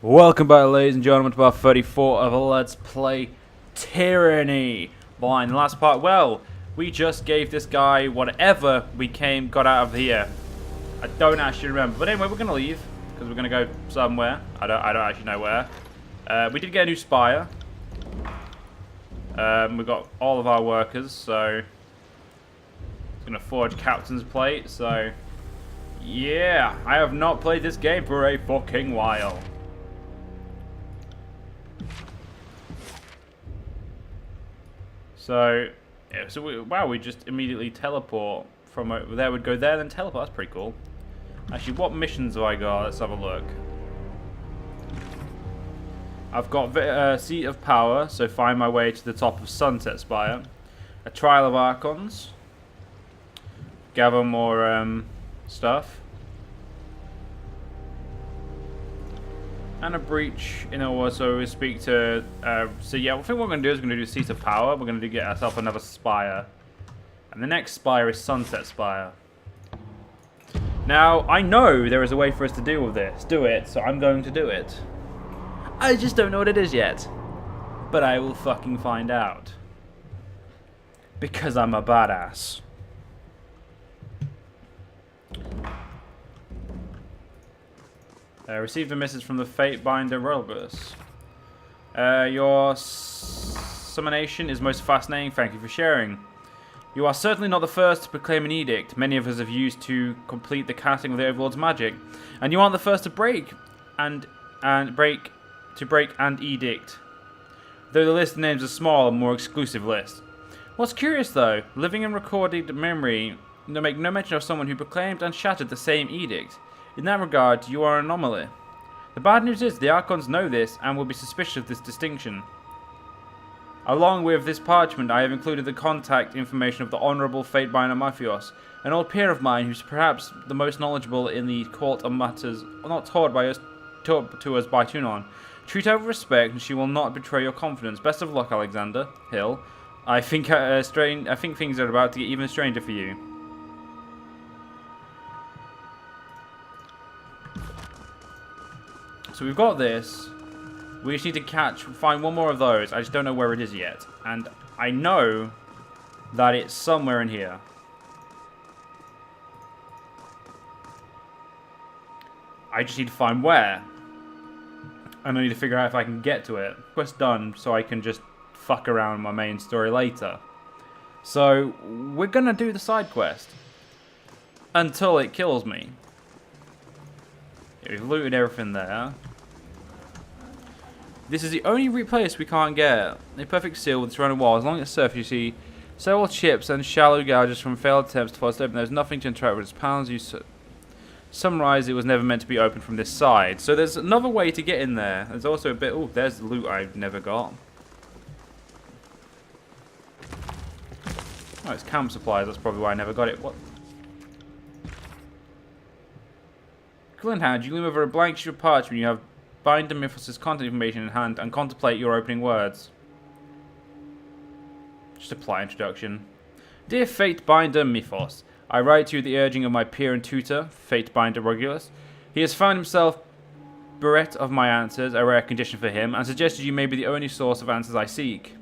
Welcome back, ladies and gentlemen, to part 34 of Let's Play Tyranny. Boy, in the last part, well, we just gave this guy whatever we got out of here. I don't actually remember, but anyway, we're gonna leave because we're gonna go somewhere. I don't actually know where. We did get a new spire. We got all of our workers, so it's gonna forge captain's plate. So yeah, I have not played this game for a fucking while. So, yeah, wow, we just immediately teleport from over there. We'd go there, then teleport. That's pretty cool. Actually, what missions have I got? Let's have a look. I've got Seat of Power, so find my way to the top of Sunset Spire. A Trial of Archons. Gather more stuff. And a breach in a war, so we speak to. So yeah, I think what we're going to do is we're going to do Seat of Power. We're going to get ourselves another spire. And the next spire is Sunset Spire. Now, I know there is a way for us to deal with this. Do it, so I'm going to do it. I just don't know what it is yet. But I will fucking find out. Because I'm a badass. Received a message from the Fatebinder Rolbus. Your summonation is most fascinating. Thank you for sharing. You are certainly not the first to proclaim an edict. Many of us have used to complete the casting of the Overlord's magic, and you aren't the first to break and edict. Though the list of names is a smaller, more exclusive list. What's curious though, living in recorded memory, they make no mention of someone who proclaimed and shattered the same edict. In that regard, you are an anomaly. The bad news is the Archons know this and will be suspicious of this distinction. Along with this parchment, I have included the contact information of the Honourable Fatebinder Maphios, an old peer of mine who's perhaps the most knowledgeable in the court of matters not taught to us by Tunon. Treat her with respect, and she will not betray your confidence. Best of luck, Alexander Hill. I think things are about to get even stranger for you. So we've got this. We just need to find one more of those. I just don't know where it is yet. And I know that it's somewhere in here. I just need to find where. And I need to figure out if I can get to it. Quest done, so I can just fuck around with my main story later. So, we're gonna do the side quest. Until it kills me. Yeah, we've looted everything there. This is the only place we can't get. A perfect seal with surrounding walls. Along its surface you see several chips and shallow gouges from failed attempts to force it open. There's nothing to interact with its panels. You summarize it was never meant to be opened from this side. So there's another way to get in there. There's also a bit... Oh, there's the loot I've never got. Oh, it's camp supplies. That's probably why I never got it. What? Glenhound, you gleam over a blank sheet of parchment. You have Binder Mythos' contact information in hand and contemplate your opening words. Just a polite introduction. Dear Fatebinder Mythos, I write to you at the urging of my peer and tutor, Fatebinder Regulus. He has found himself bereft of my answers, a rare condition for him, and suggested you may be the only source of answers I seek.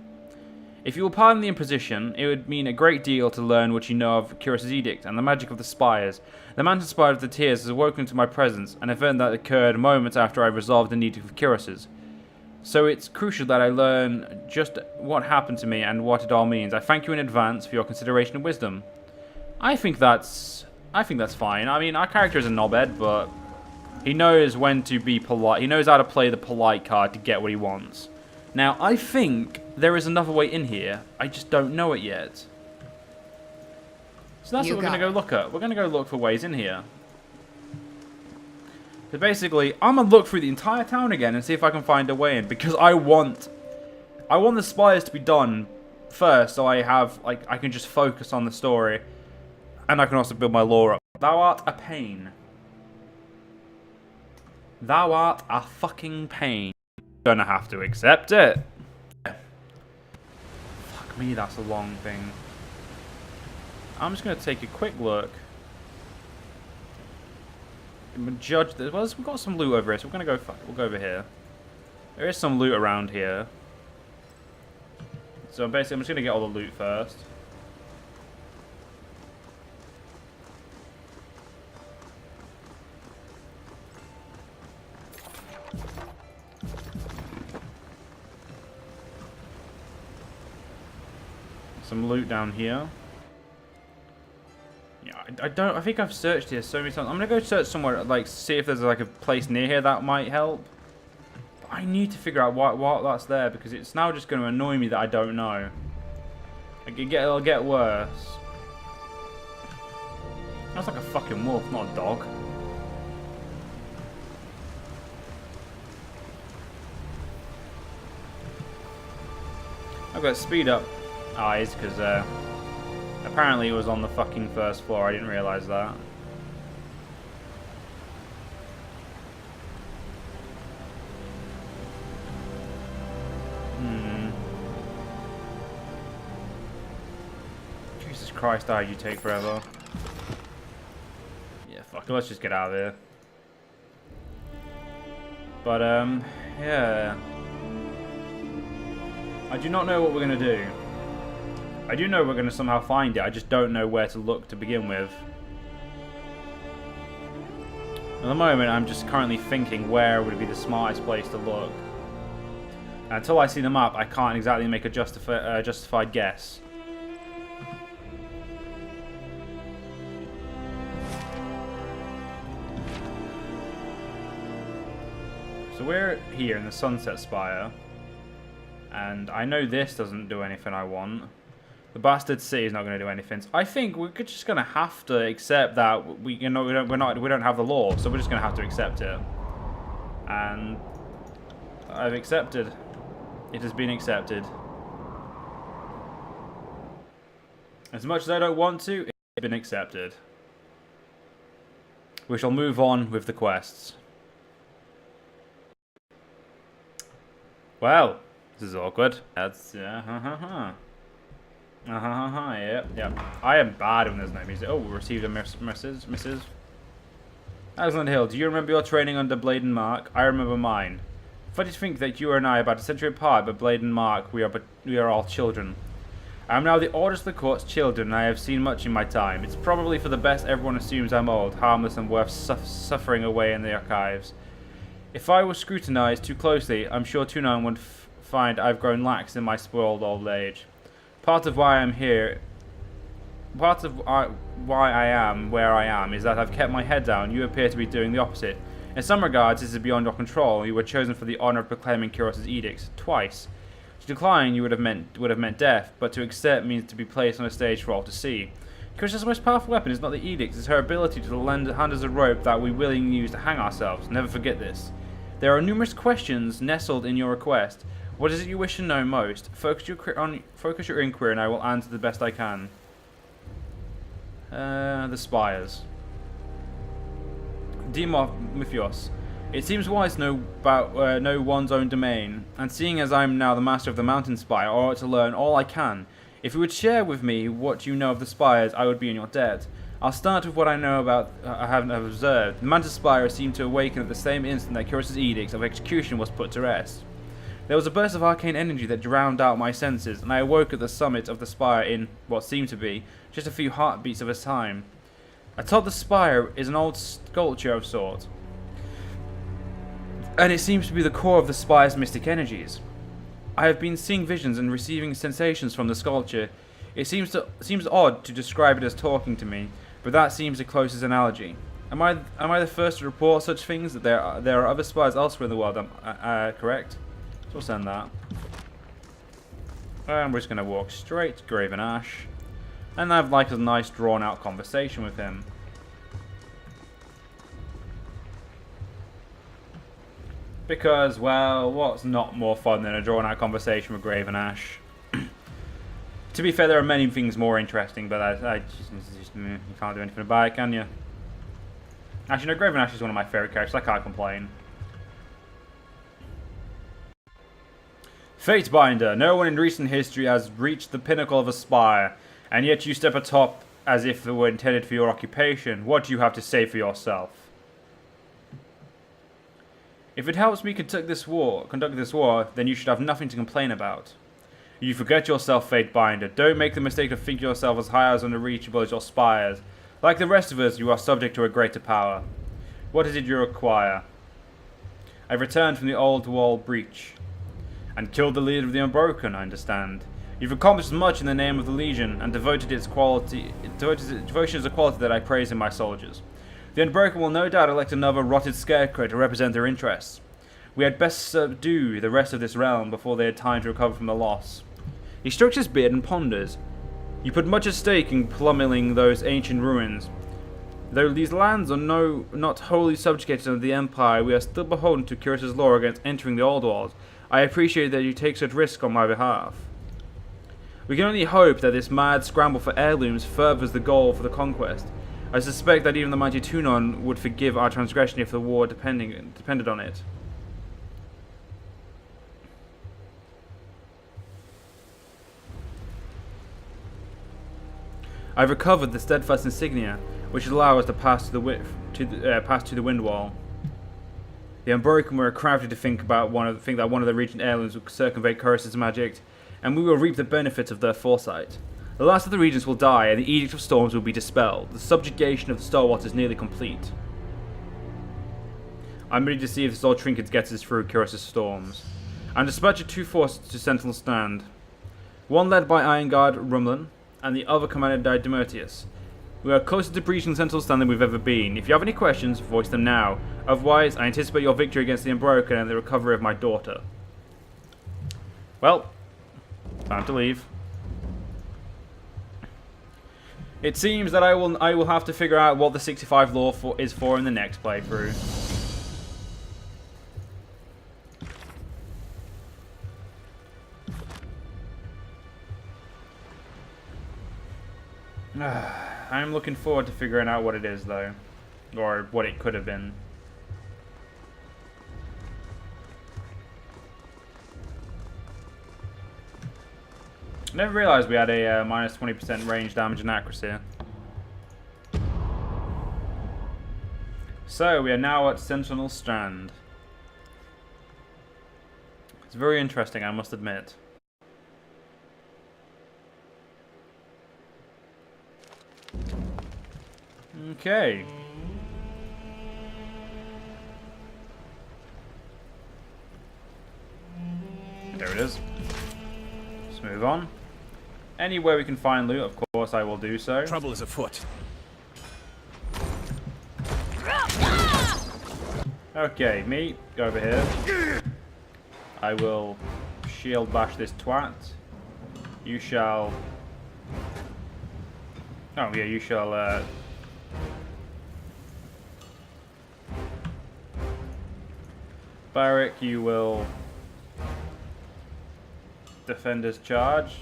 If you will pardon the imposition, it would mean a great deal to learn what you know of Cyrus's edict and the magic of the spires. The mountain spire of the tears has awoken to my presence, an event that occurred moments after I resolved the need of Cyrus's. So it's crucial that I learn just what happened to me and what it all means. I thank you in advance for your consideration and wisdom. I think that's fine. I mean, our character is a knobhead, but he knows when to be polite. He knows how to play the polite card to get what he wants. Now, I think there is another way in here. I just don't know it yet. So that's what we're going to go look at. We're going to go look for ways in here. So basically, I'm going to look through the entire town again and see if I can find a way in. Because I want the spires to be done first, so I can just focus on the story. And I can also build my lore up. Thou art a pain. Thou art a fucking pain. Gonna have to accept it. Fuck me, that's a long thing. I'm just gonna take a quick look. judge this. Well, we've got some loot over here, so we're gonna go. We'll go over here. There is some loot around here. So basically, I'm just gonna get all the loot first. Some loot down here. Yeah, I think I've searched here so many times. I'm gonna go search somewhere, like, see if there's like a place near here that might help. But I need to figure out what that's there, because it's now just gonna annoy me that I don't know. It'll get worse. That's like a fucking wolf, not a dog. I've got speed up eyes because apparently it was on the fucking first floor. I didn't realise that. Jesus Christ, you take forever. Yeah, fuck it, let's just get out of here. But yeah. I do not know what we're going to do. I do know we're going to somehow find it, I just don't know where to look to begin with. At the moment, I'm just currently thinking where would be the smartest place to look. And until I see the map, I can't exactly make a justified guess. So we're here in the Sunset Spire. And I know this doesn't do anything I want. The bastard city is not going to do anything. So I think we're just going to have to accept that we don't have the law, so we're just going to have to accept it. And I've accepted. It has been accepted. As much as I don't want to, it's been accepted. We shall move on with the quests. Well. This is awkward. That's yeah. I am bad when there's no music. Oh, we received a Mrs. Alexander Hill, do you remember your training under Blade and Mark? I remember mine. Funny to think that you and I are about a century apart, but Blade and Mark, we are all children. I am now the oldest of the court's children, and I have seen much in my time. It's probably for the best everyone assumes I'm old, harmless, and worth suffering away in the archives. If I were scrutinized too closely, I'm sure Tunan would find I've grown lax in my spoiled old age. Part of why I'm here, part of why I am where I am is that I've kept my head down. You appear to be doing the opposite. In some regards, this is beyond your control. You were chosen for the honor of proclaiming Kyros' edicts twice. To decline, you would have meant death, but to accept means to be placed on a stage for all to see. Kyros' most powerful weapon is not the edicts; it's her ability to hand us a rope that we willingly use to hang ourselves. Never forget this. There are numerous questions nestled in your request. What is it you wish to know most? Focus your inquiry, and I will answer the best I can. The spires. Mythios. It seems wise to know one's own domain, and seeing as I am now the master of the mountain spire, I ought to learn all I can. If you would share with me what you know of the spires, I would be in your debt. I'll start with what I know about I have observed. The mountain spire seemed to awaken at the same instant that Kyros' edict of execution was put to rest. There was a burst of arcane energy that drowned out my senses, and I awoke at the summit of the spire in what seemed to be just a few heartbeats of a time. Atop the spire is an old sculpture of sorts, and it seems to be the core of the spire's mystic energies. I have been seeing visions and receiving sensations from the sculpture. It seems odd to describe it as talking to me, but that seems the closest analogy. Am I the first to report such things? That there are other spires elsewhere in the world? Correct? So we'll send that. And we're just going to walk straight to Graven Ash. And have like a nice drawn out conversation with him. Because, well, what's not more fun than a drawn out conversation with Graven Ash? To be fair, there are many things more interesting, but you can't do anything about it, can you? Actually, no, Graven Ash is one of my favourite characters. I can't complain. Fatebinder. No one in recent history has reached the pinnacle of a spire, and yet you step atop as if it were intended for your occupation. What do you have to say for yourself? If it helps me conduct this war, then you should have nothing to complain about. You forget yourself, Fatebinder. Don't make the mistake of thinking yourself as high as unreachable as your spires. Like the rest of us, you are subject to a greater power. What is it you require? I've returned from the old wall breach and killed the leader of the Unbroken, I understand. You've accomplished much in the name of the Legion and devotion is a quality that I praise in my soldiers. The Unbroken will no doubt elect another rotted scarecrow to represent their interests. We had best subdue the rest of this realm before they had time to recover from the loss. He strokes his beard and ponders. You put much at stake in plummeting those ancient ruins. Though these lands are not wholly subjugated under the Empire, we are still beholden to Curious' law against entering the Old World. I appreciate that you take such risk on my behalf. We can only hope that this mad scramble for heirlooms furthers the goal for the conquest. I suspect that even the mighty Tunon would forgive our transgression if the war depended on it. I've recovered the steadfast insignia, which allow us to pass to the wind wall. The Unbroken were crafty to think that one of the regent heirlooms would circumvent Curious' magic, and we will reap the benefits of their foresight. The last of the regents will die, and the Edict of Storms will be dispelled. The subjugation of the Stalwarts is nearly complete. I'm ready to see if the Soul Trinket gets us through Curious' storms. I'm dispatching 2 forces to Sentinel Stand. One led by Ironguard Rumlin, and the other commanded by Demertius. We are closer to breaching Sentinel Stand than we've ever been. If you have any questions, voice them now. Otherwise, I anticipate your victory against the Unbroken and the recovery of my daughter. Well, time to leave. It seems that I will have to figure out what the 65 law is for in the next playthrough. I'm looking forward to figuring out what it is, though. Or what it could have been. I never realised we had a minus 20% range damage and accuracy. So, we are now at Sentinel Strand. It's very interesting, I must admit. Okay. There it is. Let's move on. Anywhere we can find loot, of course I will do so. Trouble is afoot. Okay, me, go over here. I will shield bash this twat. You shall... Oh yeah, you shall... Barrick, you will... Defender's charge.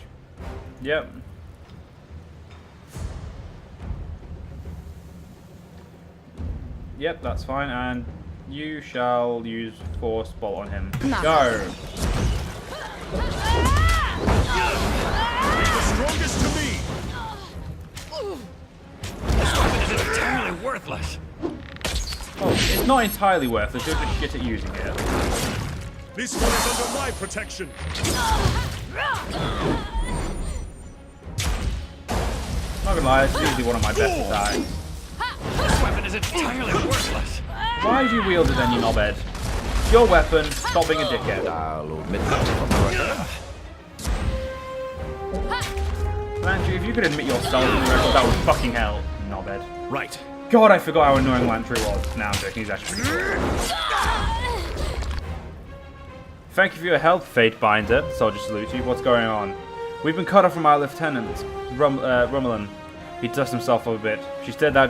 Yep. Yep, that's fine, and you shall use Force Bolt on him. Go! The strongest to me! This weapon is entirely worthless. Oh, it's not entirely worthless, you're just shit at using it. This one is under my protection. Not gonna lie, it's usually one of my best attacks. This weapon is entirely worthless. Why do you wield it then, you knobhead? It's your weapon, stop being a dickhead. I'll admit that from the record. Landry, if you could admit yourself in the record, that would fucking hell, knobhead. Right. God, I forgot how annoying Lantry was. Now I'm joking, he's actually pretty cool. Thank you for your help, Fatebinder. Soldier salute you. What's going on? We've been cut off from our lieutenant, Rummelin. He dusted himself up a bit. She said that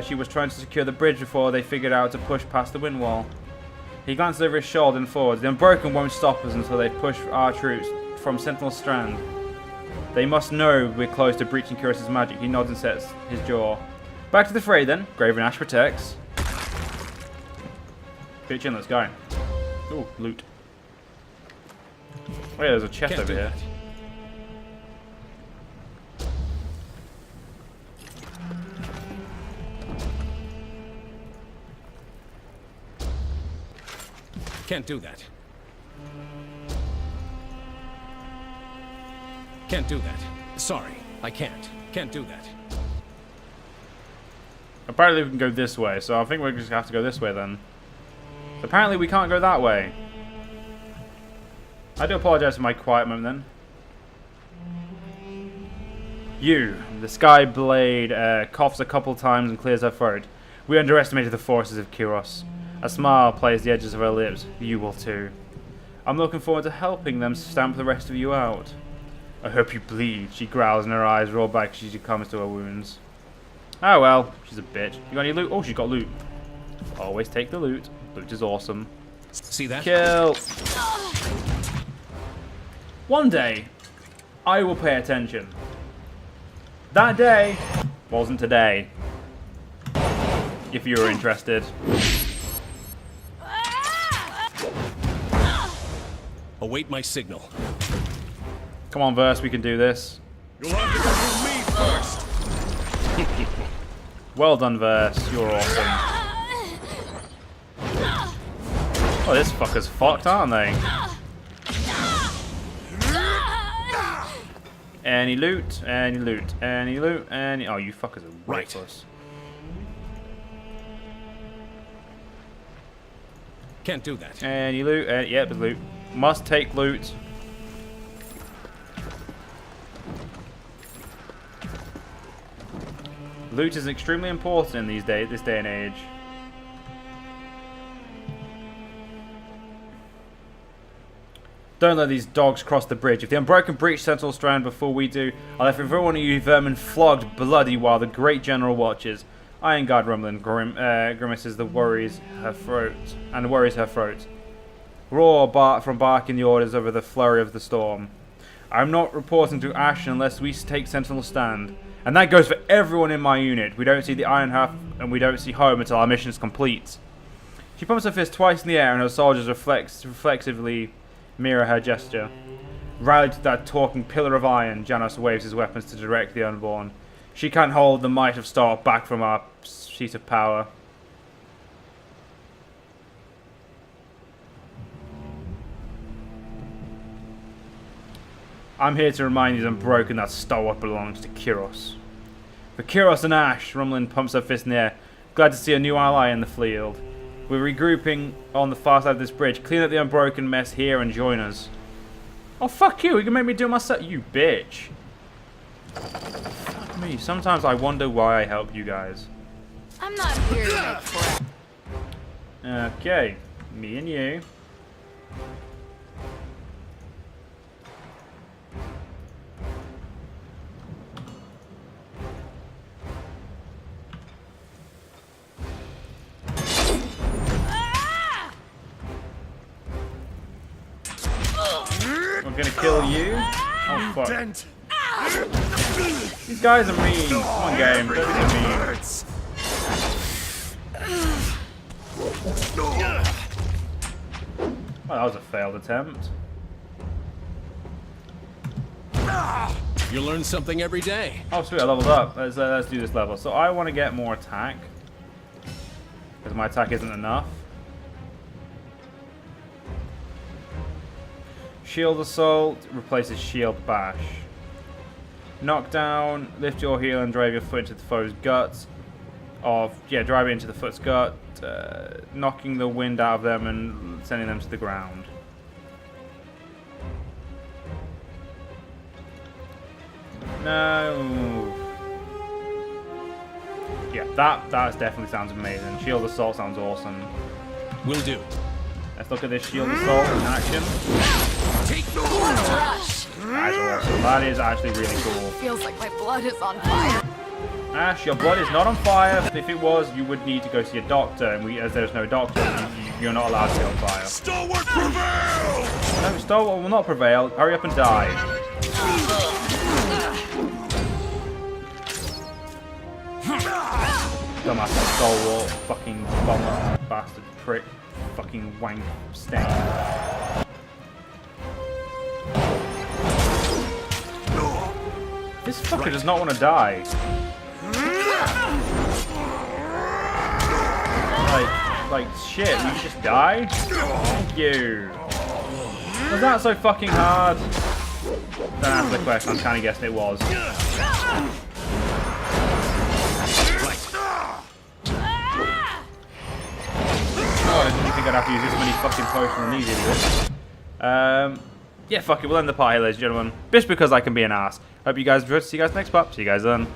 she was trying to secure the bridge before they figured out to push past the wind wall. He glanced over his shoulder and forwards. The Unbroken won't stop us until they push our troops from Sentinel Strand. They must know we're close to breaching Curious' magic. He nods and sets his jaw. Back to the fray then. Graven Ash protects. Pitch in, let's go. Ooh, loot. Oh yeah, there's a chest over here. Can't do that. Can't do that. Sorry, I can't. Can't do that. Apparently we can go this way, so I think we're just gonna have to go this way then. Apparently we can't go that way. I do apologize for my quiet moment then. You, the Sky Blade, coughs a couple times and clears her throat. We underestimated the forces of Kyros. A smile plays the edges of her lips. You will too. I'm looking forward to helping them stamp the rest of you out. I hope you bleed, she growls and her eyes roll back as she comes to her wounds. Oh well, she's a bitch. You got any loot? Oh, she's got loot. Always take the loot. Loot is awesome. See that? Kill. One day, I will pay attention. That day wasn't today. If you were interested. Await my signal. Come on, Verse, we can do this. You'll have to go through me first. Well done, Verse. You're awesome. Oh, this fucker's fucked, aren't they? Any loot, any loot, any loot, any... Oh, you fuckers are Right. worthless. Can't do that. Any loot, yep, there's loot. Must take loot. Loot is extremely important in this day and age. Don't let these dogs cross the bridge. If the Unbroken breach Sentinel Strand before we do, I'll have every one of you vermin flogged bloody while the great general watches. Iron Guard rumbling grimaces the worries her throat and worries her throat. Roar from barking the orders over the flurry of the storm. I'm not reporting to Ash unless we take Sentinel stand. And that goes for everyone in my unit. We don't see the Iron Half and we don't see home until our mission is complete. She pumps her fist twice in the air and her soldiers reflexively mirror her gesture. Rallied to that talking pillar of iron, Janos waves his weapons to direct the unborn. She can't hold the might of Star back from our seat of power. I'm here to remind you Unbroken that Stalwart belongs to Kyros. For Kyros and Ash, Rumlin pumps her fist in the air. Glad to see a new ally in the field. We're regrouping on the far side of this bridge. Clean up the Unbroken mess here and join us. Oh, fuck you. You can make me do myself. You bitch. Fuck me. Sometimes I wonder why I help you guys. I'm not here to make friends. Okay. Me and you. I'm gonna kill you. Oh fuck. Dent. These guys are mean. Come on, game. Don't be so mean. Hurts. Well, that was a failed attempt. You learn something every day. Oh sweet, I leveled up. Let's do this level. So I want to get more attack. Because my attack isn't enough. Shield Assault replaces Shield Bash. Knockdown, lift your heel and drive your foot into the foe's guts. Drive it into the foot's gut, knocking the wind out of them and sending them to the ground. No. Yeah, that definitely sounds amazing. Shield Assault sounds awesome. Will do. Let's look at this Shield Assault in action. Take no Rush. That's awesome. That is actually really cool. Feels like my blood is on fire. Ash, your blood is not on fire. If it was, you would need to go see a doctor, and as there's no doctor, you're not allowed to be on fire. Stalwart prevail! No, Stalwart will not prevail. Hurry up and die. Dumbass Stalwart, fucking bomber, bastard prick, fucking wank stain. This fucker does not want to Like, shit, will you just die? Thank you. Was that so fucking hard? Don't answer the question, I'm kind of guessing it was. Oh, I didn't think I'd have to use this many fucking potions on these idiots. Yeah, fuck it, we'll end the party, ladies and gentlemen. Just because I can be an ass. Hope you guys enjoyed. See you guys next part. See you guys then.